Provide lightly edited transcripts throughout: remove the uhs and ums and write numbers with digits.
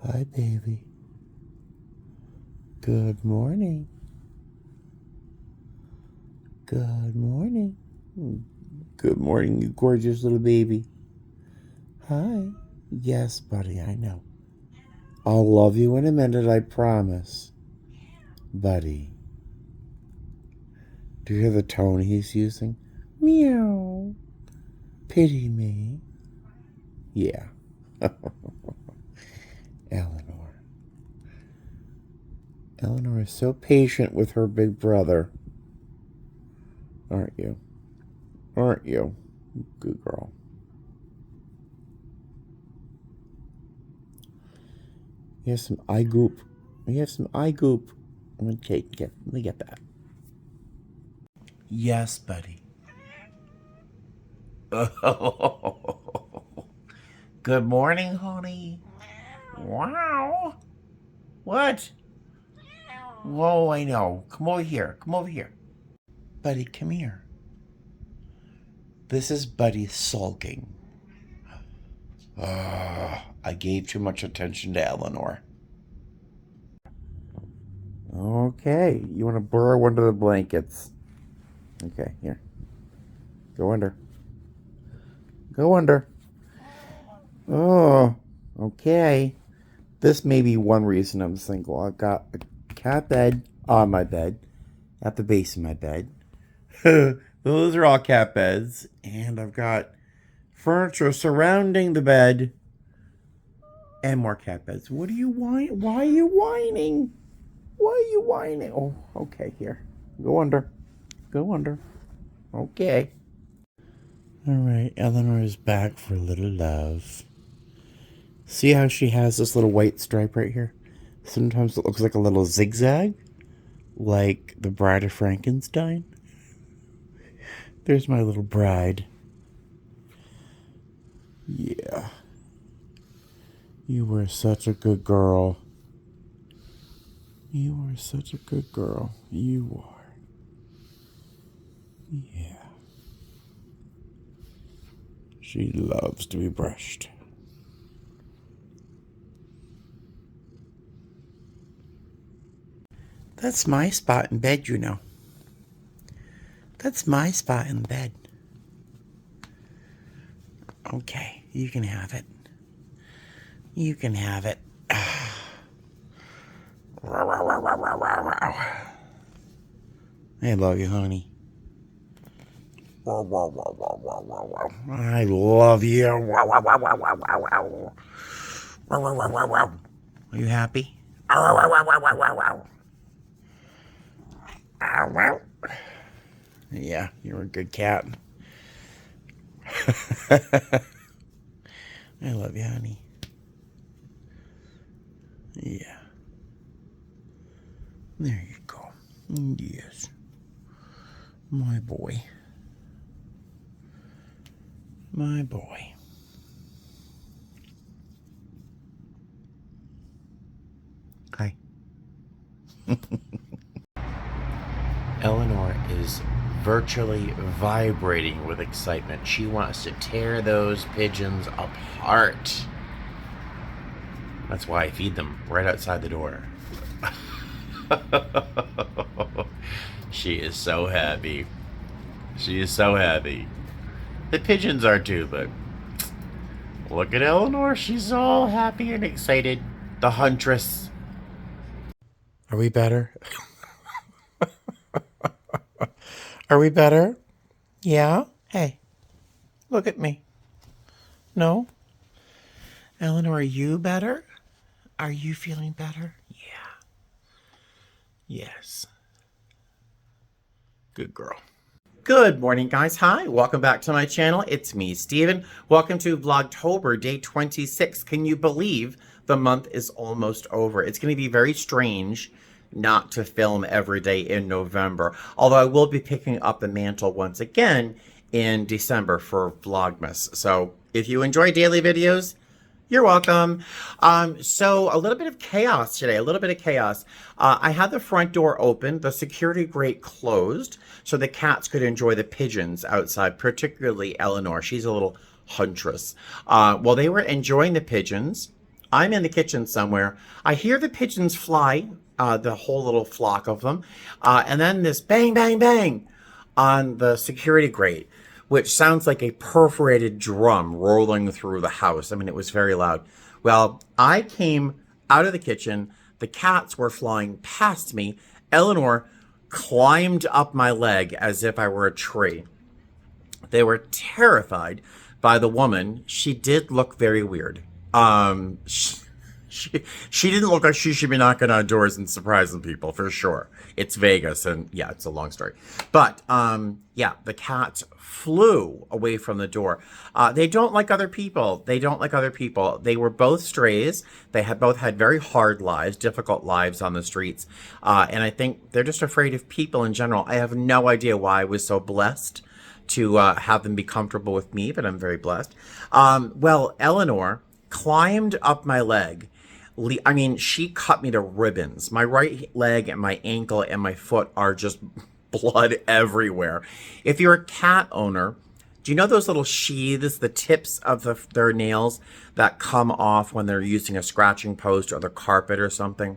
Hi, baby. Good morning. Good morning. Good morning, you gorgeous little baby. Hi. Yes, buddy, I know. I'll love you in a minute, I promise. Buddy. Do you hear the tone he's using? Meow. Pity me. Yeah. Eleanor. Eleanor is so patient with her big brother. Aren't you? Aren't you? Good girl. You have some eye goop. You have some eye goop. Okay, let me get that. Yes, buddy. Good morning, honey. Wow. What? Whoa, I know. Come over here. Come over here. Buddy, come here. This is Buddy sulking. I gave too much attention to Eleanor. Okay, you want to burrow under the blankets. Okay, here. Go under. Go under. Oh, okay. This may be one reason I'm single. I've got a cat bed on my bed, at the base of my bed. Those are all cat beds. And I've got furniture surrounding the bed and more cat beds. What are you whining? Why are you whining? Why are you whining? Oh, okay, here. Go under. Go under. Okay. All right, Eleanor is back for a little love. See how she has this little white stripe right here? Sometimes it looks like a little zigzag, like the Bride of Frankenstein. There's my little bride. Yeah. You were such a good girl. You were such a good girl. You are. Yeah. She loves to be brushed. That's my spot in bed, you know. That's my spot in bed. Okay, you can have it. You can have it. I love you, honey. I love you. Are you happy? Yeah, you're a good cat. I love you, honey. Yeah. There you go. Yes. My boy. My boy. Hi. Eleanor is virtually vibrating with excitement. She wants to tear those pigeons apart. That's why I feed them right outside the door. She is so happy. She is so happy. The pigeons are too, but look at Eleanor. She's all happy and excited. The huntress. Are we better? Are we better? Yeah? Hey, look at me. No? Eleanor, are you better? Are you feeling better? Yeah. Yes. Good girl. Good morning, guys. Hi, welcome back to my channel. It's me, Steven. Welcome to Vlogtober, day 26. Can you believe the month is almost over? It's going to be very strange not to film every day in November, although I will be picking up the mantle once again in December for Vlogmas. So if you enjoy daily videos, you're welcome. So a little bit of chaos today, a little bit of chaos. I had the front door open, the security grate closed, so the cats could enjoy the pigeons outside, particularly Eleanor. She's a little huntress. Well, they were enjoying the pigeons. I'm in the kitchen somewhere. I hear the pigeons fly, the whole little flock of them. And then this bang, bang, bang on the security grate, which sounds like a perforated drum rolling through the house. I mean, it was very loud. Well, I came out of the kitchen. The cats were flying past me. Eleanor climbed up my leg as if I were a tree. They were terrified by the woman. She did look very weird. She didn't look like she should be knocking on doors and surprising people, for sure. It's Vegas, and yeah, it's a long story. But yeah, the cats flew away from the door. They don't like other people. They don't like other people. They were both strays. They had both had very hard lives, difficult lives on the streets. And I think they're just afraid of people in general. I have no idea why I was so blessed to have them be comfortable with me, but I'm very blessed. Well, Eleanor climbed up my leg. I mean, she cut me to ribbons. My right leg and my ankle and my foot are just blood everywhere. If you're a cat owner, do you know those little sheaths, the tips of their nails that come off when they're using a scratching post or the carpet or something?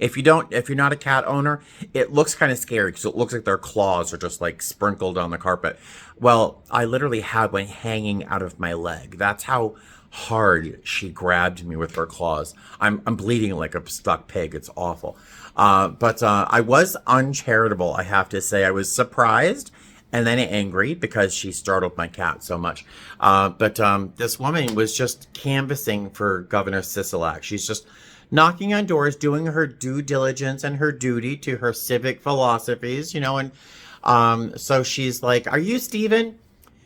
If you're not a cat owner, it looks kind of scary because it looks like their claws are just like sprinkled on the carpet. Well, I literally had one hanging out of my leg. That's how hard she grabbed me with her claws. I'm bleeding like a stuck pig. It's awful. But I was uncharitable, I have to say. I was surprised and then angry because she startled my cat so much. But this woman was just canvassing for Governor Sisolak. She's just knocking on doors, doing her due diligence and her duty to her civic philosophies, and so she's like, "Are you Steven?"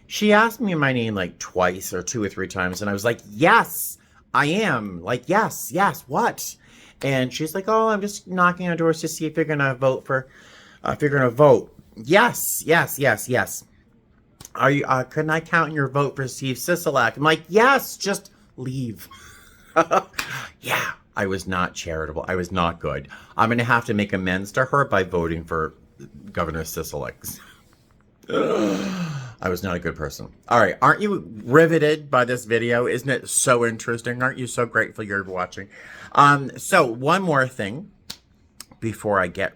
She asked me my name like twice or 2 or 3 times, and I was like, "Yes, I am." Like, yes, what? And she's like, "Oh, I'm just knocking on doors to see if you're gonna vote for, if you're gonna vote." Yes. Are you? Couldn't I count your vote for Steve Sisolak? I'm like, "Yes, just leave." Yeah, I was not charitable. I was not good. I'm gonna have to make amends to her by voting for Governor Sisolak. I was not a good person. All right, aren't you riveted by this video? Isn't it so interesting? Aren't you so grateful you're watching? So one more thing before I get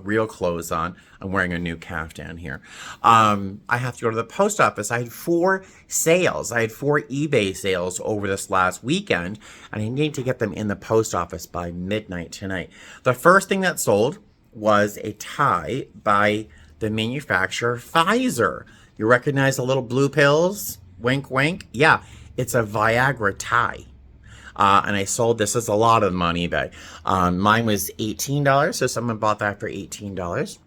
real clothes on. I'm wearing a new caftan here. I have to go to the post office. I had 4 sales. I had 4 eBay sales over this last weekend, and I need to get them in the post office by midnight tonight. The first thing that sold was a tie by the manufacturer Pfizer. You recognize the little blue pills? Wink, wink. Yeah, it's a Viagra tie. And I sold this as a lot of them on eBay. Mine was $18, so someone bought that for $18.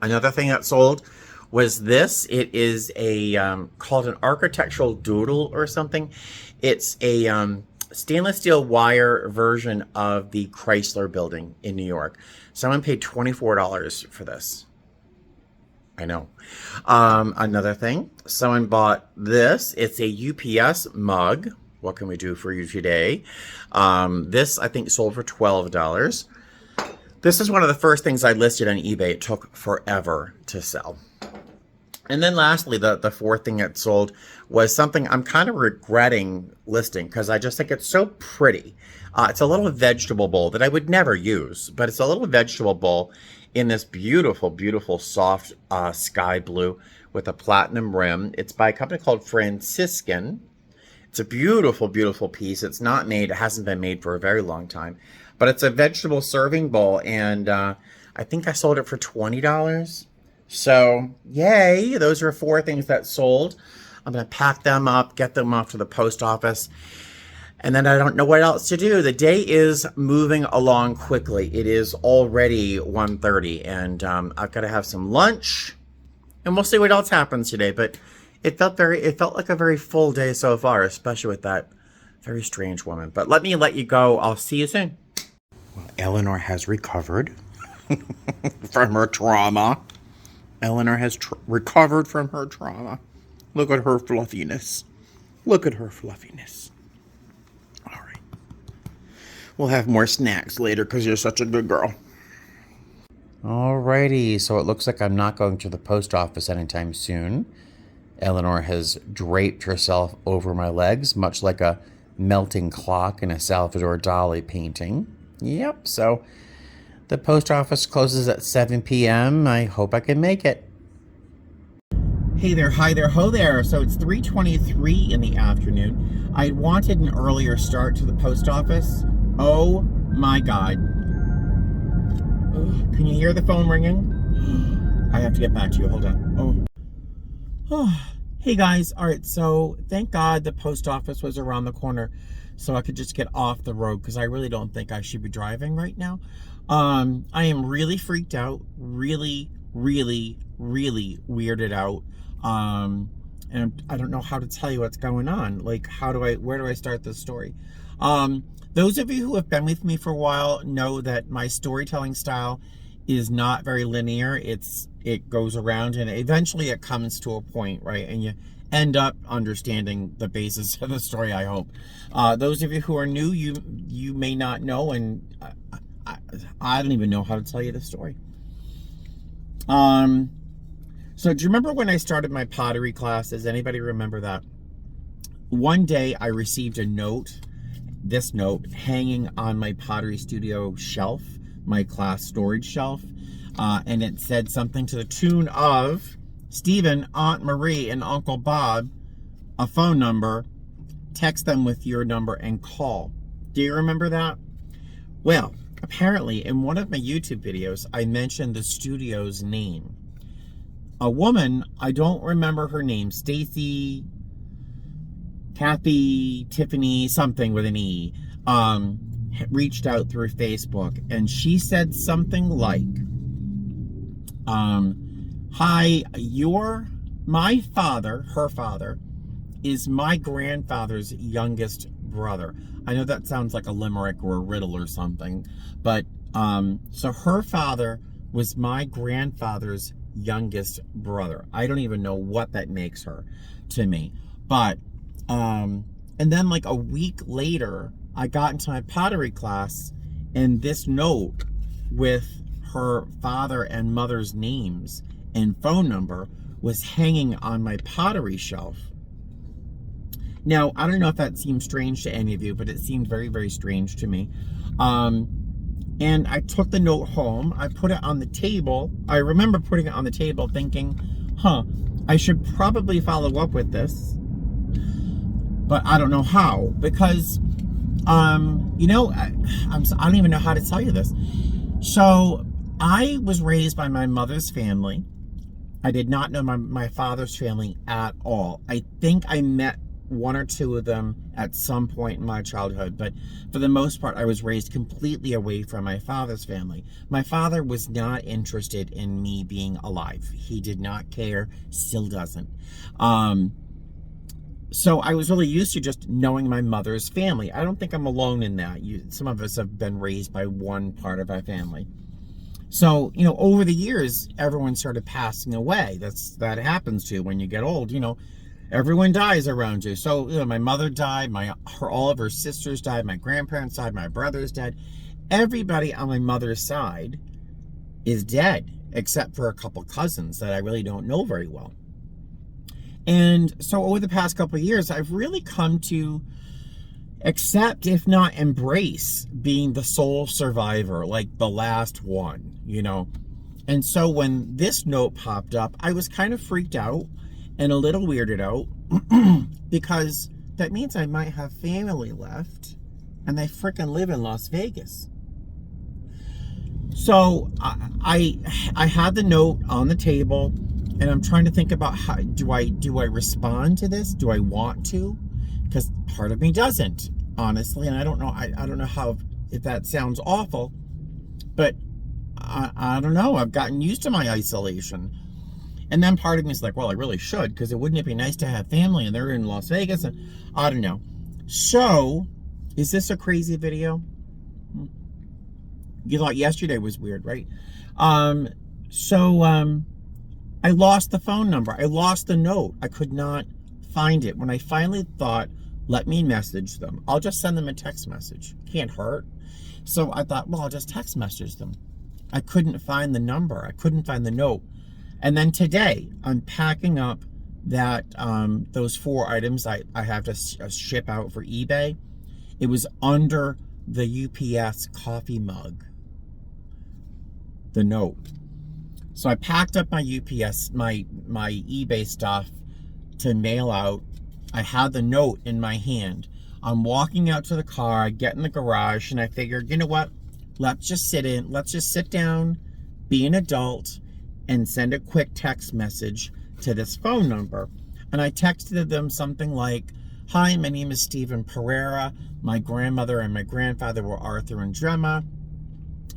Another thing that sold was this. It is a called an architectural doodle or something. It's a stainless steel wire version of the Chrysler Building in New York. Someone paid $24 for this. I know. Another thing, someone bought this. It's a UPS mug. What can we do for you today? This, I think, sold for $12. This is one of the first things I listed on eBay. It took forever to sell. And then lastly, the fourth thing that sold was something I'm kind of regretting listing because I just think it's so pretty. It's a little vegetable bowl that I would never use, but it's a little vegetable bowl in this beautiful, beautiful soft sky blue with a platinum rim. It's by a company called Franciscan. It's a beautiful, beautiful piece. It's not made, it hasn't been made for a very long time, but it's a vegetable serving bowl, and I think I sold it for $20. So, yay, those are 4 things that sold. I'm going to pack them up, get them off to the post office, and then I don't know what else to do. The day is moving along quickly. It is already 1:30, and I've got to have some lunch, and we'll see what else happens today, but it felt like a very full day so far, especially with that very strange woman. But let you go. I'll see you soon. Well, Eleanor has recovered from her trauma. Eleanor has recovered from her trauma. Look at her fluffiness. Look at her fluffiness. All right. We'll have more snacks later because you're such a good girl. Alrighty, so it looks like I'm not going to the post office anytime soon. Eleanor has draped herself over my legs, much like a melting clock in a Salvador Dali painting. Yep, so the post office closes at 7 p.m. I hope I can make it. Hey there, hi there, ho there. So it's 3:23 in the afternoon. I wanted an earlier start to the post office. Oh my God. Can you hear the phone ringing? I have to get back to you. Hold on. Oh. Hey guys. All right. So thank God the post office was around the corner so I could just get off the road because I really don't think I should be driving right now. I am really freaked out. Really weirded out. And I don't know how to tell you what's going on. Like, where do I start this story? Those of you who have been with me for a while know that my storytelling style is not very linear. It goes around and eventually it comes to a point, right? And you end up understanding the basis of the story, I hope. Those of you who are new, you may not know, and I don't even know how to tell you the story. So do you remember when I started my pottery class? Does anybody remember that? One day I received a note, this note, hanging on my pottery studio shelf, my class storage shelf. And it said something to the tune of, Stephen, Aunt Marie, and Uncle Bob, a phone number, text them with your number and call. Do you remember that? Well, apparently in one of my YouTube videos, I mentioned the studio's name. A woman, I don't remember her name, Stacy, Kathy, Tiffany, something with an E, reached out through Facebook, and she said something like, hi, my father, her father, is my grandfather's youngest brother. I know that sounds like a limerick or a riddle or something, but, so her father was my grandfather's youngest brother. I don't even know what that makes her to me, but, and then like a week later, I got into my pottery class, and this note with her father and mother's names and phone number was hanging on my pottery shelf. Now, I don't know if that seems strange to any of you, but it seemed very strange to me. And I took the note home. I put it on the table. I remember putting it on the table thinking, I should probably follow up with this, but I don't know how, because, I don't even know how to tell you this. So I was raised by my mother's family. I did not know my father's family at all. I think I met one or two of them at some point in my childhood, but for the most part, I was raised completely away from my father's family. My father was not interested in me being alive. He did not care, still doesn't. So I was really used to just knowing my mother's family. I don't think I'm alone in that. Some of us have been raised by one part of our family. So, over the years, everyone started passing away. That happens to you when you get old, everyone dies around you. So, my mother died, all of her sisters died, my grandparents died, my brothers died. Everybody on my mother's side is dead, except for a couple cousins that I really don't know very well. And so over the past couple of years, I've really come to accept, if not embrace, being the sole survivor, like the last one, And so when this note popped up, I was kind of freaked out and a little weirded out because that means I might have family left and they frickin' live in Las Vegas. So I had the note on the table, and I'm trying to think about how do I respond to this? Do I want to? Because part of me doesn't, honestly, and I don't know. I don't know if that sounds awful, but I don't know. I've gotten used to my isolation, and then part of me is like, well, I really should, because wouldn't it be nice to have family? And they're in Las Vegas, and I don't know. So, is this a crazy video? You thought yesterday was weird, right? I lost the phone number. I lost the note. I could not find it. When I finally thought, let me message them. I'll just send them a text message. Can't hurt. So I thought, well, I'll just text message them. I couldn't find the number. I couldn't find the note. And then today, I'm packing up that those 4 items I have to ship out for eBay, it was under the UPS coffee mug, the note. So I packed up my UPS, my eBay stuff to mail out. I had the note in my hand. I'm walking out to the car, I get in the garage, and I figured, you know what? Let's just sit down, be an adult, and send a quick text message to this phone number. And I texted them something like, "Hi, my name is Stephen Pereira. My grandmother and my grandfather were Arthur and Gemma.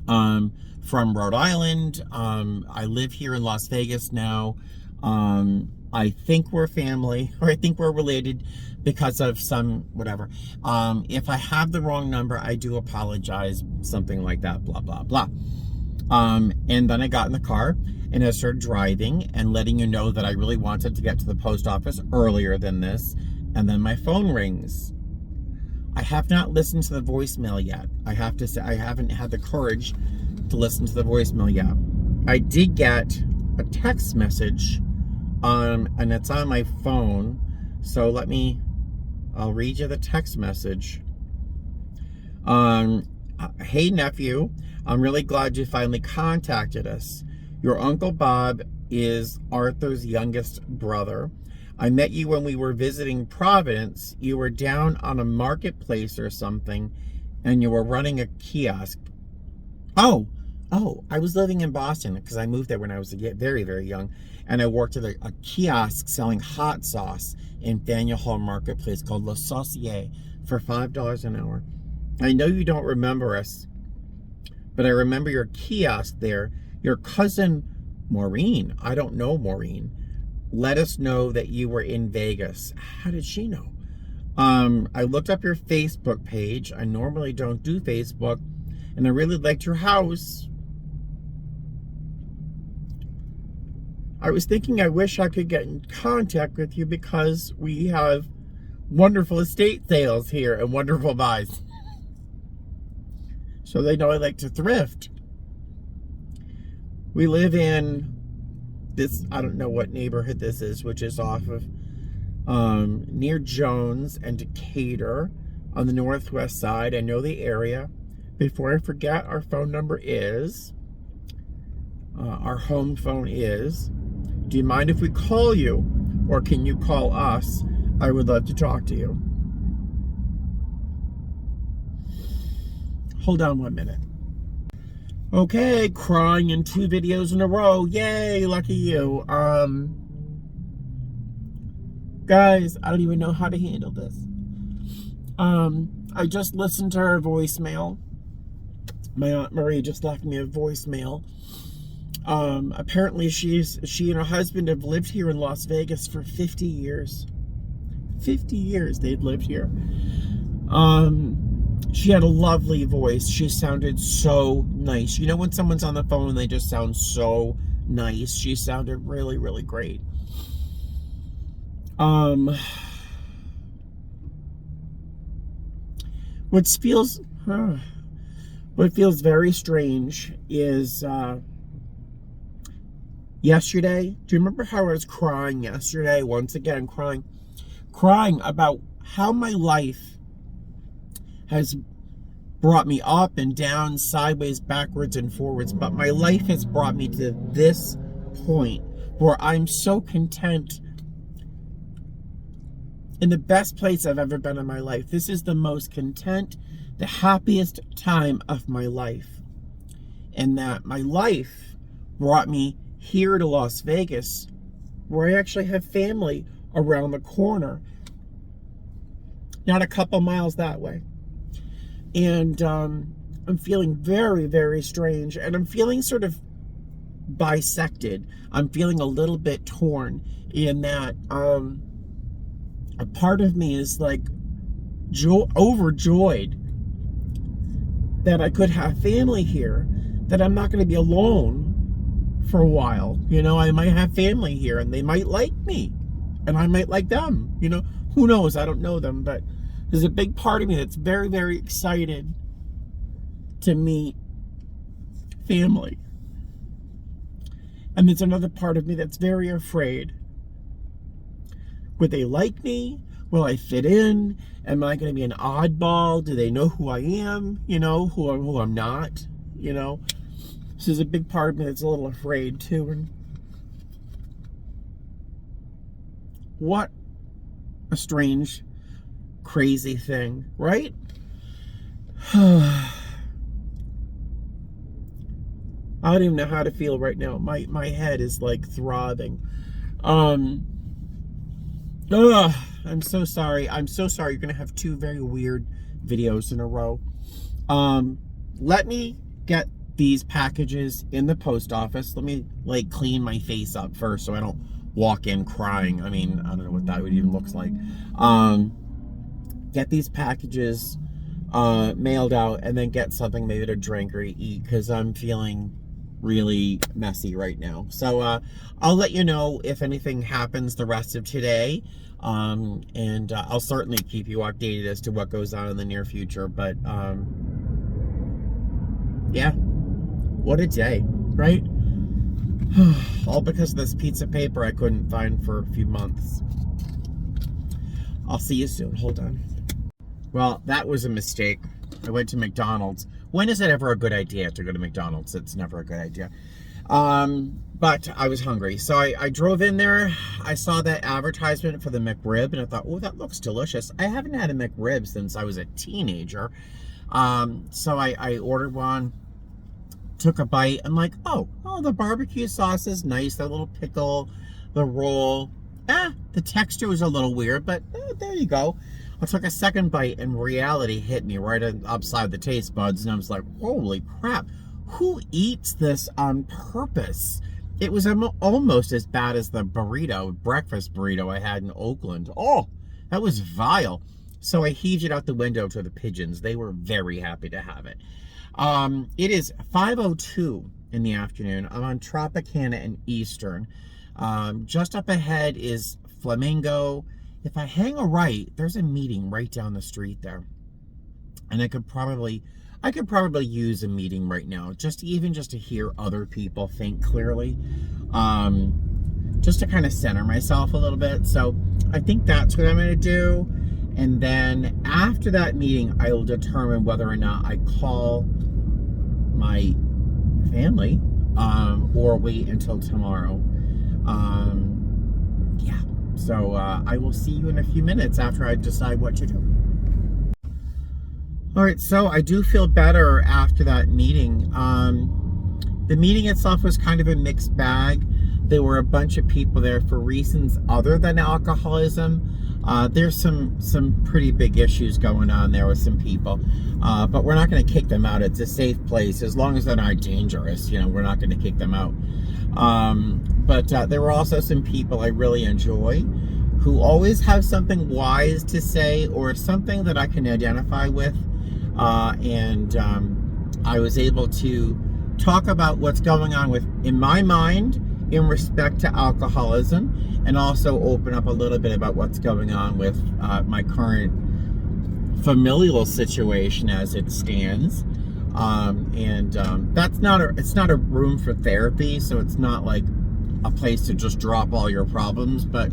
From Rhode Island. I live here in Las Vegas now. I think we're family, or I think we're related because of some whatever. If I have the wrong number, I do apologize." Something like that, blah, blah, blah. And then I got in the car and I started driving and letting you know that I really wanted to get to the post office earlier than this. And then my phone rings. I have not listened to the voicemail yet. I have to say, I haven't had the courage to listen to the voicemail yet. I did get a text message, and it's on my phone. So I'll read you the text message. "Hey nephew, I'm really glad you finally contacted us. Your Uncle Bob is Arthur's youngest brother. I met you when we were visiting Providence. You were down on a marketplace or something, and you were running a kiosk." Oh, I was living in Boston because I moved there when I was very, very young. And I worked at a kiosk selling hot sauce in Faneuil Hall Marketplace called Le Saucier for $5 an hour. I know you don't remember us, but I remember your kiosk there. Your cousin, Maureen, I don't know Maureen, let us know that you were in Vegas. How did she know? I looked up your Facebook page. I normally don't do Facebook, and I really liked your house. I was thinking I wish I could get in contact with you because we have wonderful estate sales here and wonderful buys. So they know I like to thrift. We live in this, I don't know what neighborhood this is, which is off of near Jones and Decatur on the northwest side. I know the area. Before I forget, our phone number is, our home phone is, do you mind if we call you, or can you call us? I would love to talk to you. Hold on 1 minute. Okay, crying in 2 videos in a row. Yay, lucky you. Guys, I don't even know how to handle this. I just listened to her voicemail. My Aunt Marie just left me a voicemail. Apparently she and her husband have lived here in Las Vegas for 50 years. 50 years they've lived here. She had a lovely voice. She sounded so nice. You know when someone's on the phone and they just sound so nice? She sounded really, really great. What feels very strange is yesterday. Do you remember how I was crying yesterday? Once again, crying about how my life has brought me up and down, sideways, backwards, and forwards. But my life has brought me to this point where I'm so content, in the best place I've ever been in my life. This is the most content, the happiest time of my life. And that my life brought me here to Las Vegas, where I actually have family around the corner, not a couple miles that way. And I'm feeling very, very strange, and I'm feeling sort of bisected. I'm feeling a little bit torn in that a part of me is like overjoyed that I could have family here, that I'm not going to be alone for a while. You know, I might have family here and they might like me and I might like them. You know, who knows? I don't know them, but there's a big part of me that's very, very excited to meet family. And there's another part of me that's very afraid Would they like me? Will I fit in? Am I going to be an oddball? Do they know who I am? You know, who I'm not? You know, this is a big part of me that's a little afraid too. And what a strange, crazy thing, right? I don't even know how to feel right now. My head is like throbbing. I'm so sorry. I'm so sorry. You're gonna have two very weird videos in a row. Let me get these packages in the post office. Let me like clean my face up first so I don't walk in crying. I mean, I don't know what that would even looks like. Get these packages mailed out, and then get something maybe to drink or eat, because I'm feeling really messy right now. So I'll let you know if anything happens the rest of today, and I'll certainly keep you updated as to what goes on in the near future. But yeah, what a day, right? All because of this piece of paper I couldn't find for a few months. I'll see you soon. Hold on. Well, that was a mistake. I went to McDonald's. When is it ever a good idea to go to McDonald's? It's never a good idea. But I was hungry. So I drove in there. I saw that advertisement for the McRib, and I thought, oh, that looks delicious. I haven't had a McRib since I was a teenager. So I ordered one, took a bite. I'm like, oh, the barbecue sauce is nice. That little pickle, the roll. The texture was a little weird, but there you go. I took a second bite, and reality hit me right upside the taste buds, and I was like, holy crap, who eats this on purpose? It was almost as bad as the breakfast burrito I had in Oakland. Oh, that was vile. So I heaved it out the window to the pigeons. They were very happy to have it. It is 5:02 in the afternoon. I'm on Tropicana and Eastern. Just up ahead is Flamingo. If I hang a right, there's a meeting right down the street there. And I could probably use a meeting right now, just to hear other people think clearly. Just to kind of center myself a little bit. So I think that's what I'm going to do. And then after that meeting, I will determine whether or not I call my family, or wait until tomorrow. Yeah. So I will see you in a few minutes after I decide what to do. All right, so I do feel better after that meeting. The meeting itself was kind of a mixed bag. There were a bunch of people there for reasons other than alcoholism. There's some pretty big issues going on there with some people, but we're not going to kick them out. It's a safe place. As long as they're not dangerous, we're not going to kick them out. But there were also some people I really enjoy who always have something wise to say or something that I can identify with. And I was able to talk about what's going on in my mind in respect to alcoholism, and also open up a little bit about what's going on with my current familial situation as it stands. It's not a room for therapy, so it's not like a place to just drop all your problems, but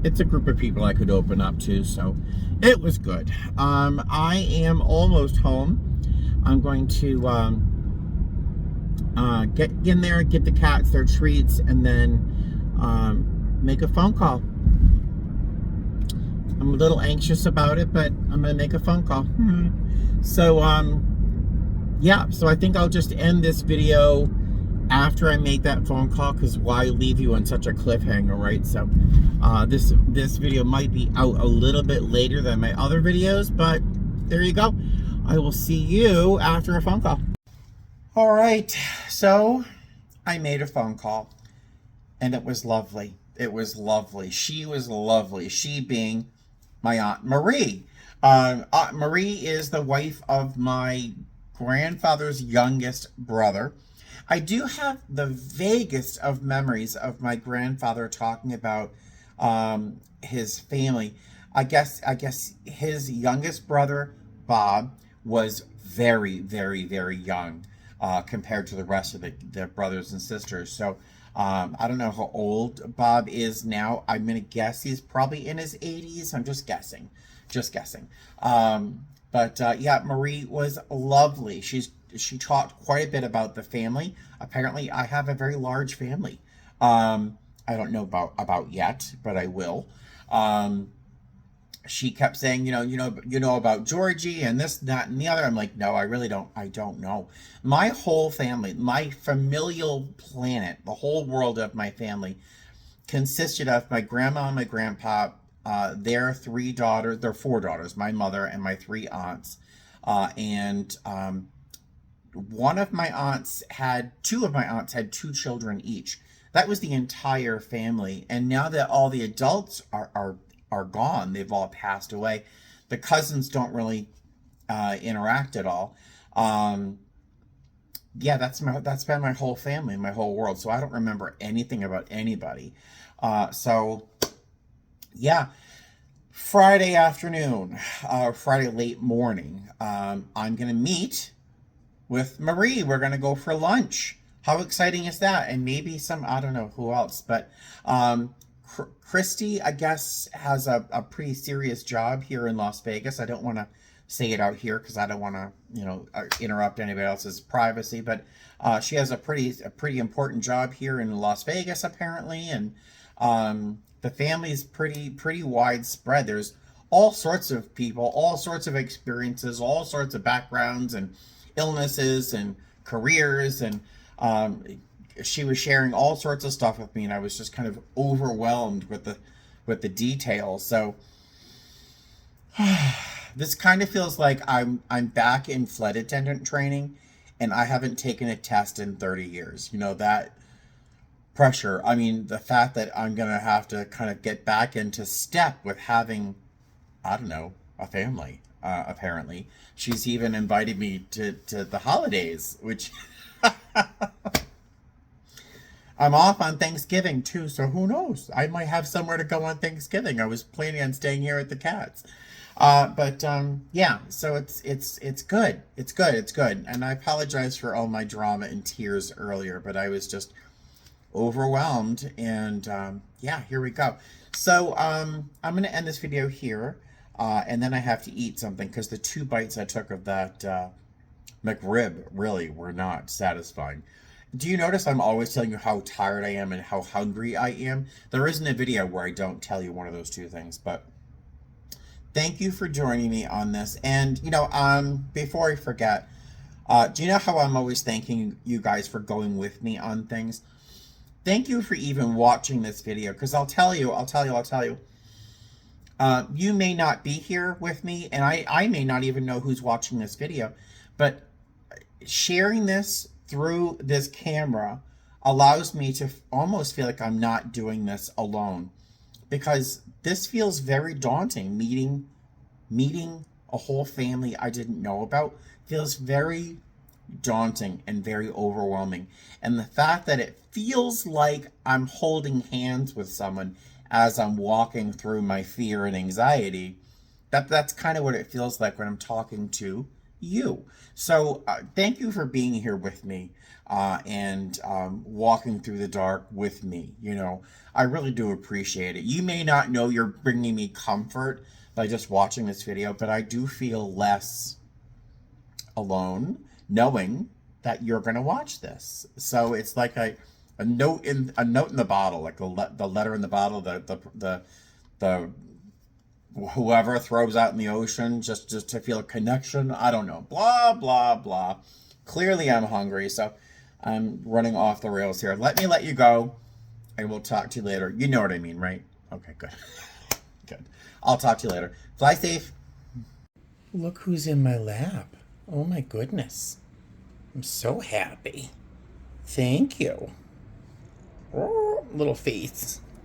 it's a group of people I could open up to, so it was good. I am almost home. I'm going to get in there, give the cats their treats, and then make a phone call. I'm a little anxious about it, but I'm gonna make a phone call. So yeah, so I think I'll just end this video after I make that phone call, because why leave you on such a cliffhanger, right? So this video might be out a little bit later than my other videos, but there you go. I will see you after a phone call. All right, so I made a phone call, and it was lovely. It was lovely. She was lovely. She being my Aunt Marie. Aunt Marie is the wife of my grandfather's youngest brother. I do have the vaguest of memories of my grandfather talking about his family. I guess his youngest brother, Bob, was very, very, very young compared to the rest of the brothers and sisters. So I don't know how old Bob is now. I'm gonna guess he's probably in his 80s. I'm just guessing, just guessing. But yeah, Marie was lovely. She talked quite a bit about the family. Apparently, I have a very large family. I don't know about yet, but I will. Um, she kept saying, you know about Georgie and this, that, and the other. I'm like, no, I really don't. I don't know. My whole family, my familial planet, the whole world of my family consisted of my grandma and my grandpa, their three daughters, their four daughters, my mother and my three aunts, and one of my aunts had two of my aunts had two children each. That was the entire family. And now that all the adults are gone, they've all passed away. The cousins don't really interact at all. Um, yeah, that's been my whole family, my whole world. So I don't remember anything about anybody. So yeah, Friday afternoon, Friday late morning, I'm gonna meet with Marie. We're going to go for lunch. How exciting is that? And maybe some, I don't know who else, but Christy, I guess, has a pretty serious job here in Las Vegas. I don't want to say it out here because I don't want to, interrupt anybody else's privacy, but she has a pretty important job here in Las Vegas, apparently. And the family is pretty widespread. There's all sorts of people, all sorts of experiences, all sorts of backgrounds and illnesses and careers, and she was sharing all sorts of stuff with me, and I was just kind of overwhelmed with the details. So this kind of feels like I'm back in flight attendant training, and I haven't taken a test in 30 years. That pressure. I mean, the fact that I'm gonna have to kind of get back into step with having, I don't know, a family. Apparently, she's even invited me to the holidays, which I'm off on Thanksgiving too. So who knows? I might have somewhere to go on Thanksgiving. I was planning on staying here at the Cats. But yeah, so it's good. It's good. It's good. And I apologize for all my drama and tears earlier, but I was just overwhelmed. And yeah, here we go. So I'm going to end this video here. And then I have to eat something because the 2 bites I took of that McRib really were not satisfying. Do you notice I'm always telling you how tired I am and how hungry I am? There isn't a video where I don't tell you one of those two things, but thank you for joining me on this. And, before I forget, do you know how I'm always thanking you guys for going with me on things? Thank you for even watching this video, because I'll tell you, you may not be here with me, and I may not even know who's watching this video, but sharing this through this camera allows me to almost feel like I'm not doing this alone, because this feels very daunting. Meeting a whole family I didn't know about feels very daunting and very overwhelming. And the fact that it feels like I'm holding hands with someone as I'm walking through my fear and anxiety, that's kind of what it feels like when I'm talking to you. So thank you for being here with me and walking through the dark with me. I really do appreciate it. You may not know you're bringing me comfort by just watching this video, but I do feel less alone knowing that you're going to watch this. So it's like a note in the bottle, like the letter in the bottle, the whoever throws out in the ocean just to feel a connection. I don't know. Blah blah blah. Clearly I'm hungry, so I'm running off the rails here. Let me let you go, and we'll talk to you later. You know what I mean, right? Okay, good. Good. I'll talk to you later. Fly safe. Look who's in my lap. Oh my goodness. I'm so happy. Thank you. Oh, little face.